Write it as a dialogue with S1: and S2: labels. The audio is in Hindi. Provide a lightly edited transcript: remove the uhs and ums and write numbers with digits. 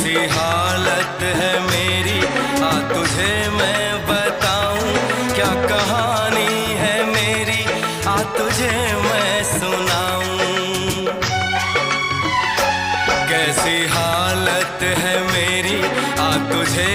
S1: कैसी हालत है मेरी, आ तुझे मैं बताऊं, क्या कहानी है मेरी, आ तुझे मैं सुनाऊं। कैसी हालत है मेरी, आ तुझे